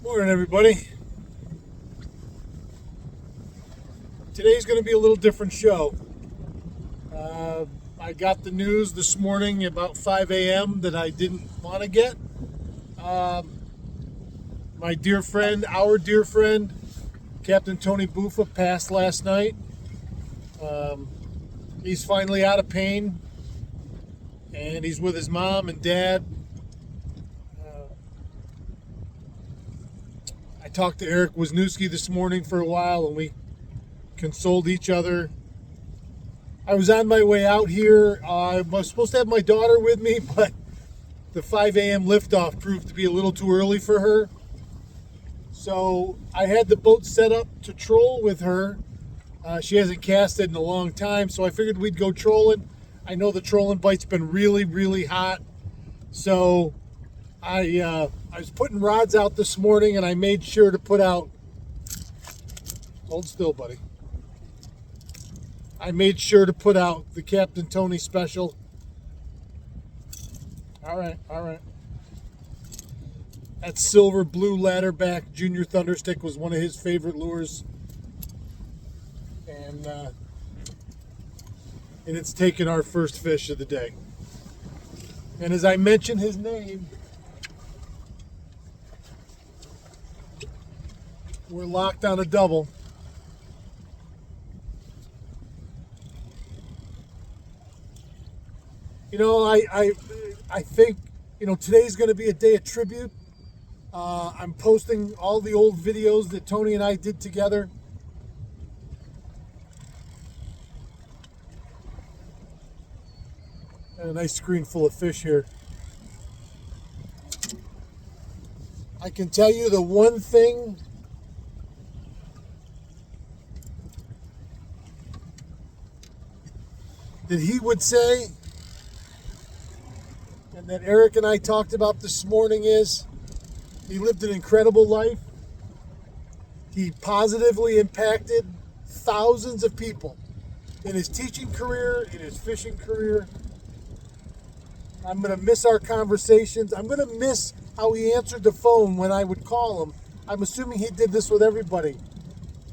Morning, everybody. Today's going to be a little different show. I got the news this morning about 5 a.m. that I didn't want to get. My dear friend, our dear friend, Captain Tony passed last night. He's finally out of pain, and he's with his mom and dad. I talked to Eric Wisniewski this morning for a while, and we consoled each other. I was on my way out here. I was supposed to have my daughter with me, but the 5 a.m. liftoff proved to be a little too early for her. So I had the boat set up to troll with her. She hasn't casted in a long time, so I figured we'd go trolling. I know the trolling bite's been really, really hot. So I was putting rods out this morning, and I made sure to put out... Hold still, buddy. I made sure to put out the Captain Tony special. All right. That silver blue ladderback junior thunderstick was one of his favorite lures. And it's taken our first fish of the day. And as I mentioned his name, we're locked on a double. You know, I think, today's going to be a day of tribute. I'm posting all the old videos that Tony and I did together. And a nice screen full of fish here. I can tell you the one thing that he would say, and that Eric and I talked about this morning, is he lived an incredible life. He positively impacted thousands of people in his teaching career, in his fishing career. I'm going to miss our conversations. I'm going to miss how he answered the phone when I would call him. I'm assuming he did this with everybody.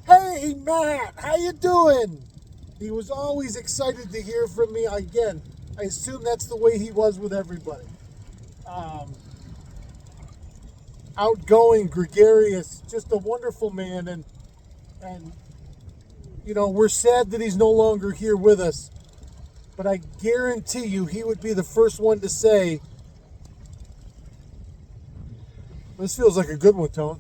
Hey, Matt, how you doing? He was always excited to hear from me. Again, I assume that's the way he was with everybody. Outgoing, gregarious, just a wonderful man. And we're sad that he's no longer here with us. But I guarantee you he would be the first one to say, this feels like a good one, Tone.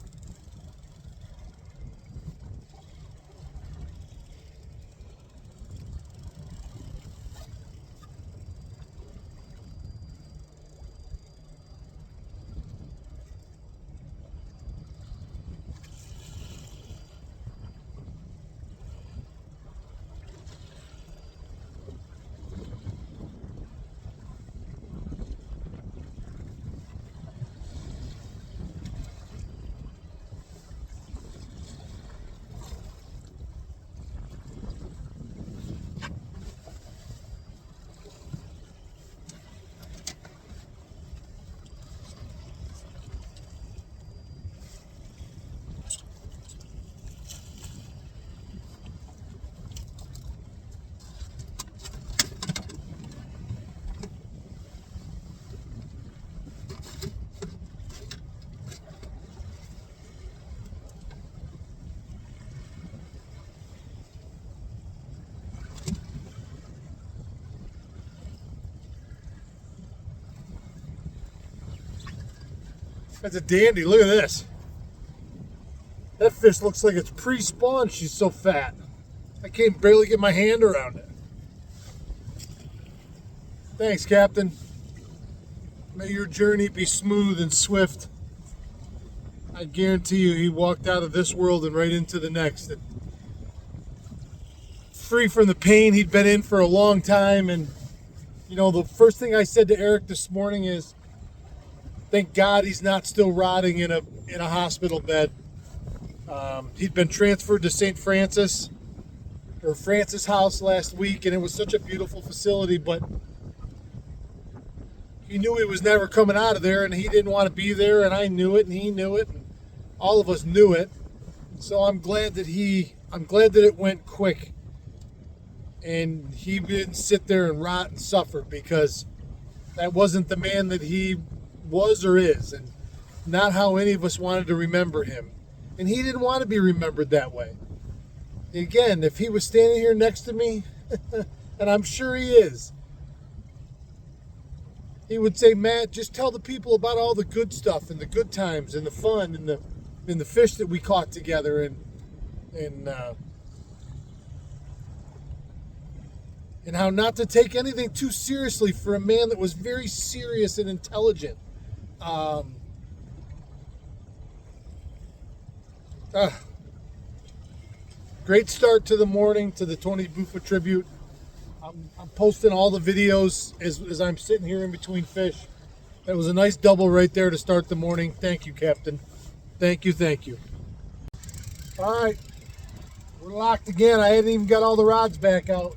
That's a dandy. Look at this. That fish looks like it's pre-spawned. She's so fat. I can't barely get my hand around it. Thanks, Captain. May your journey be smooth and swift. I guarantee you he walked out of this world and right into the next. And free from the pain he'd been in for a long time. And, the first thing I said to Eric this morning is, thank God he's not still rotting in a hospital bed. He'd been transferred to St. Francis, or Francis House last week, and it was such a beautiful facility, but he knew he was never coming out of there, and he didn't want to be there, and I knew it, and he knew it. And All of us knew it. So I'm glad that it went quick and he didn't sit there and rot and suffer, because that wasn't the man that he was or is, and not how any of us wanted to remember him. And he didn't want to be remembered that way. Again, if he was standing here next to me, and I'm sure he is, he would say, Matt, just tell the people about all the good stuff and the good times and the fun and the fish that we caught together, and how not to take anything too seriously for a man that was very serious and intelligent. Great start to the morning, to the Tony Buffa tribute. I'm posting all the videos as I'm sitting here in between fish. That was a nice double right there to start the morning. Thank you, Captain. Thank you, thank you. All right, we're locked again. I hadn't even got all the rods back out.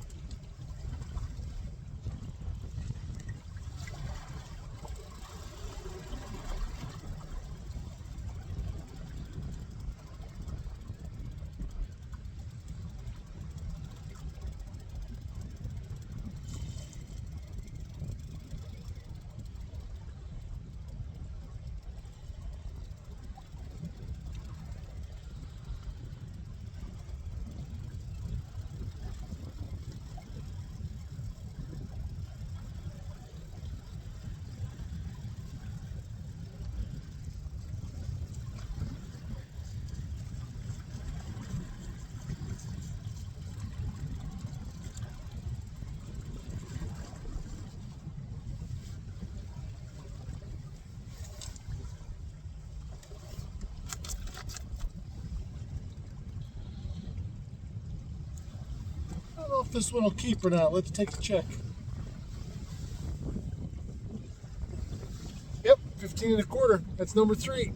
I don't know if this one will keep or not. Let's take a check. Yep, 15 1/4. That's number 3.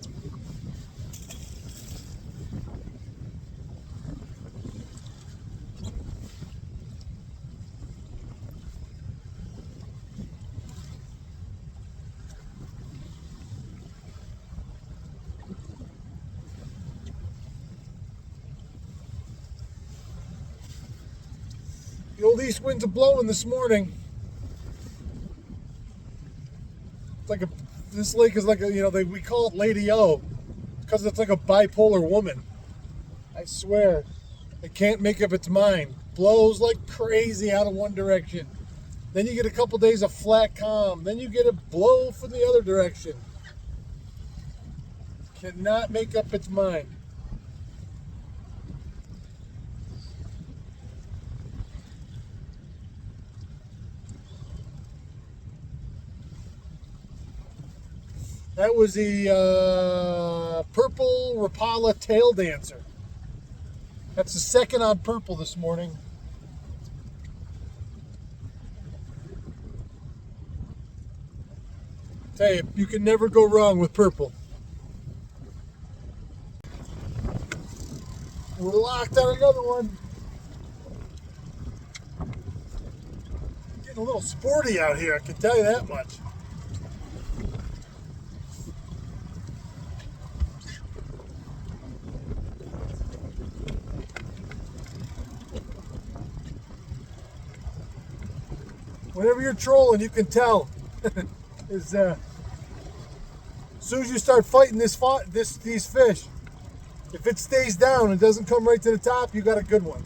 The old east winds are blowing this morning. It's like this lake is like we call it Lady O because it's like a bipolar woman. I swear, it can't make up its mind. Blows like crazy out of one direction. Then you get a couple days of flat calm. Then you get a blow from the other direction. Cannot make up its mind. That was the purple Rapala tail dancer. That's the second on purple this morning. Tell you, you can never go wrong with purple. We're locked on another one. Getting a little sporty out here, I can tell you that much. Whenever you're trolling, you can tell. As soon as you start fighting these fish, if it stays down and doesn't come right to the top, you got a good one.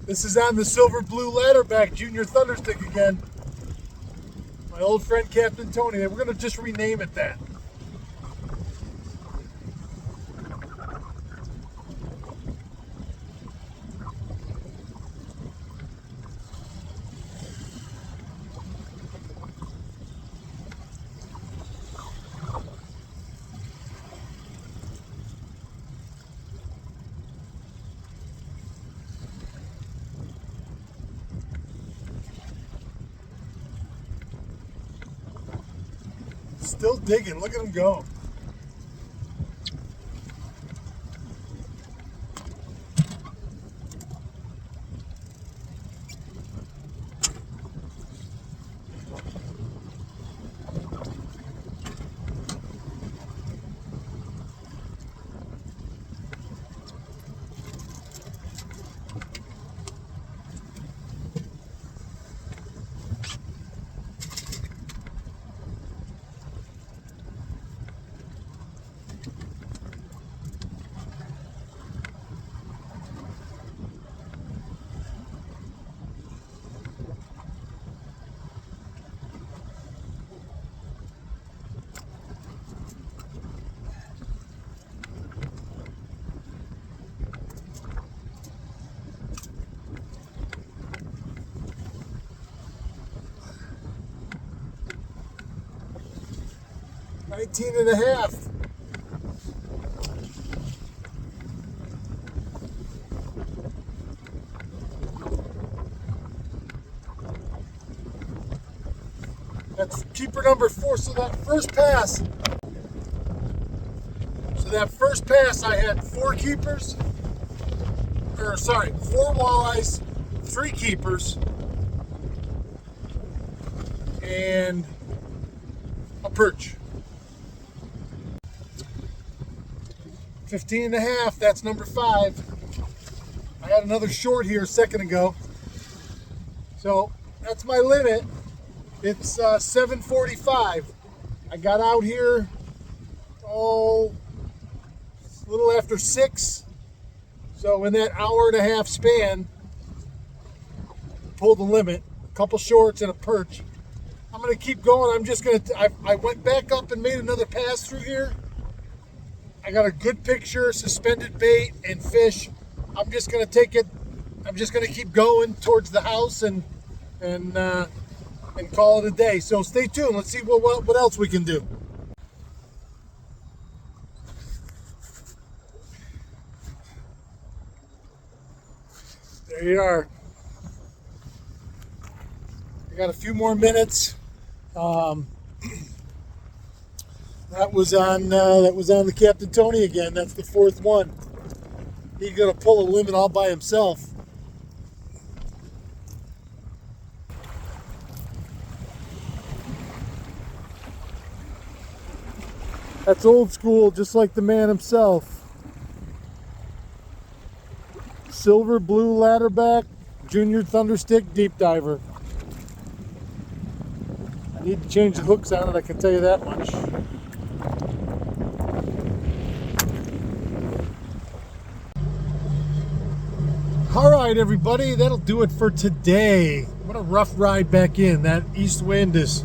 This is on the silver blue ladderback junior thunderstick again. My old friend Capt Tony. We're going to just rename it that. Still digging. Look at him go. Nineteen and a half. That's keeper number 4. So that first pass. I had 4 keepers. Or sorry, 4 walleyes, 3 keepers, and a perch. 15 and a half, that's number 5. I had another short here a second ago. So that's my limit. It's 7:45. I got out here, a little after 6. So in that hour and a half span, pulled the limit. A couple shorts and a perch. I'm gonna keep going. I went back up and made another pass through here. I got a good picture, suspended bait and fish. I'm just gonna take it. I'm just gonna keep going towards the house and call it a day. So stay tuned. Let's see what else we can do. There you are. I got a few more minutes. That was on the Capt Tony again. That's the 4th one. He's gonna pull a limit all by himself. That's old school, just like the man himself. Silver blue ladderback, junior thunderstick deep diver. I need to change the hooks on it, I can tell you that much. All right, everybody, that'll do it for today. What a rough ride back in. That east wind is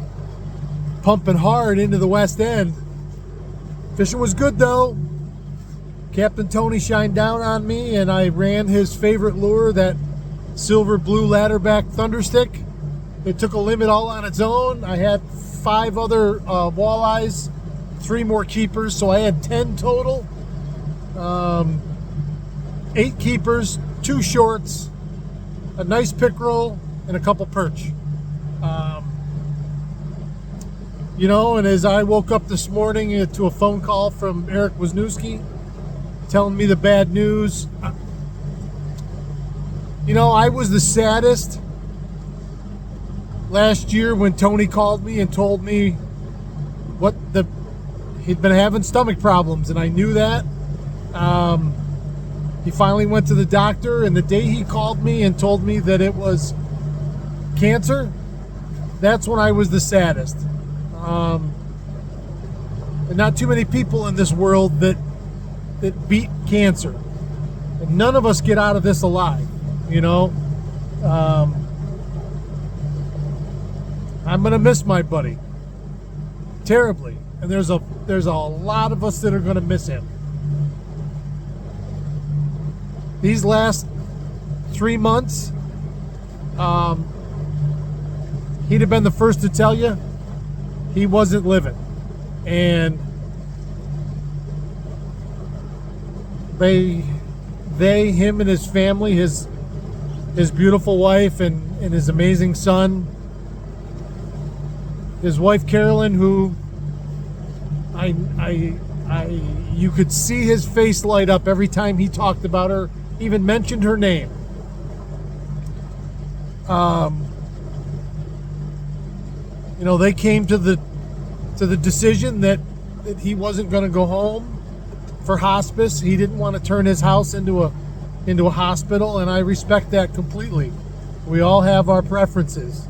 pumping hard into the west end. Fishing was good though. Capt Tony shined down on me and I ran his favorite lure, that silver blue ladderback thunderstick. It took a limit all on its own. I had 5 other walleyes, 3 more keepers, so I had 10 total. 8 keepers, 2 shorts, a nice pickerel, and a couple perch. You know, and as I woke up this morning to a phone call from Eric Wisniewski telling me the bad news, you know, I was the saddest last year when Tony called me and told me he'd been having stomach problems, and I knew that. He finally went to the doctor, and the day he called me and told me that it was cancer, that's when I was the saddest. And not too many people in this world that beat cancer, and none of us get out of this alive, you know. I'm gonna miss my buddy terribly, and there's a lot of us that are gonna miss him. These last 3 months, he'd have been the first to tell you he wasn't living. And him and his family, his beautiful wife and his amazing son, his wife Carolyn, who You could see his face light up every time he talked about her, even mentioned her name. They came to the decision that he wasn't going to go home for hospice. He didn't want to turn his house into a hospital, and I respect that completely. We all have our preferences.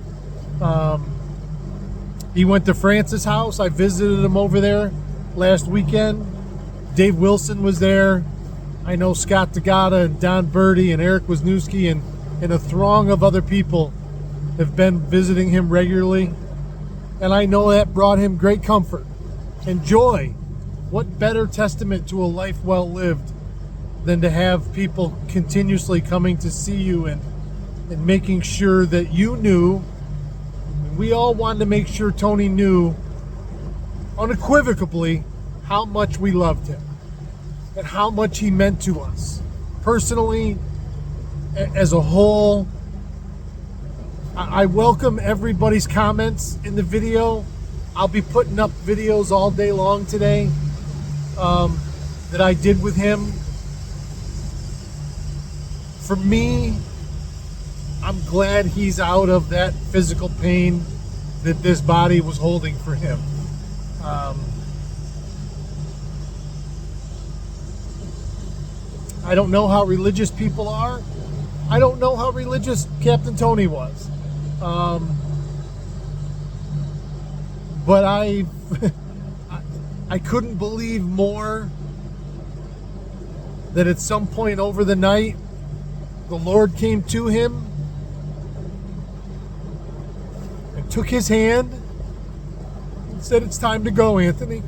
He went to France's house. I visited him over there last weekend. Dave Wilson was there. I know Scott Tagata and Don Birdie and Eric Wisniewski and a throng of other people have been visiting him regularly. And I know that brought him great comfort and joy. What better testament to a life well lived than to have people continuously coming to see you and making sure that you knew. We all wanted to make sure Tony knew unequivocally how much we loved him and how much he meant to us personally, as a whole. I welcome everybody's comments in the video. I'll be putting up videos all day long today that I did with him. For me, I'm glad he's out of that physical pain that this body was holding for him. I don't know how religious people are. I don't know how religious Captain Tony was. But I couldn't believe more that at some point over the night, the Lord came to him and took his hand and said, "It's time to go, Anthony."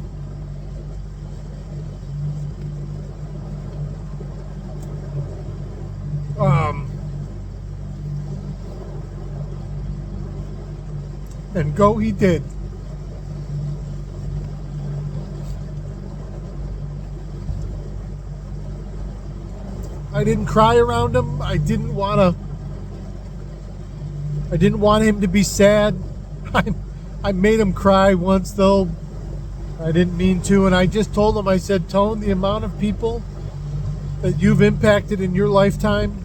And go he did. I didn't cry around him. I didn't want him to be sad. I made him cry once, though. I didn't mean to, and I just told him, I said, "Tone, the amount of people that you've impacted in your lifetime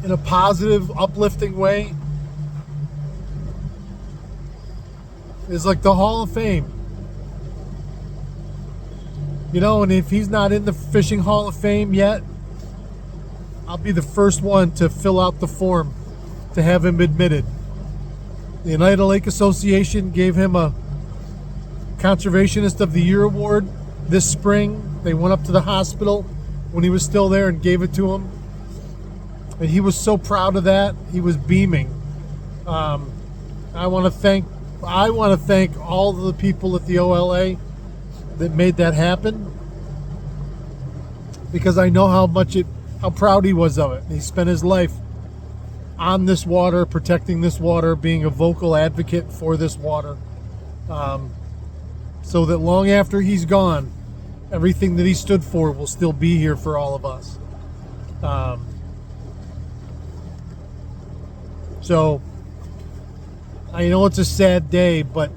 in a positive, uplifting way is like the Hall of Fame." And if he's not in the Fishing Hall of Fame yet, I'll be the first one to fill out the form to have him admitted. The Oneida Lake Association gave him a Conservationist of the Year award this spring. They went up to the hospital when he was still there and gave it to him. And he was so proud of that. He was beaming. I want to thank all of the people at the OLA that made that happen, because I know how proud he was of it. He spent his life on this water, protecting this water, being a vocal advocate for this water, so that long after he's gone, everything that he stood for will still be here for all of us. So I know it's a sad day, but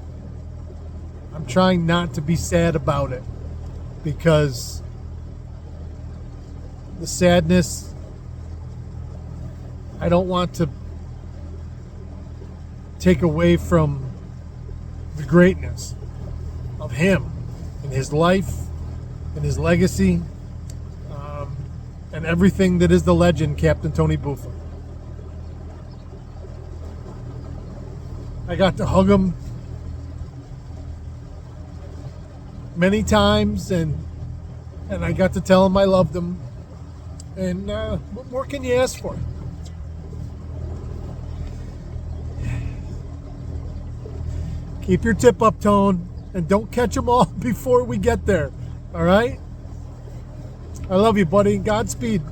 I'm trying not to be sad about it, because the sadness, I don't want to take away from the greatness of him and his life and his legacy, and everything that is the legend, Captain Tony Buffa. I got to hug him many times, and I got to tell him I loved him. And what more can you ask for? Keep your tip up, Tone, and don't catch them all before we get there. All right? I love you, buddy. Godspeed.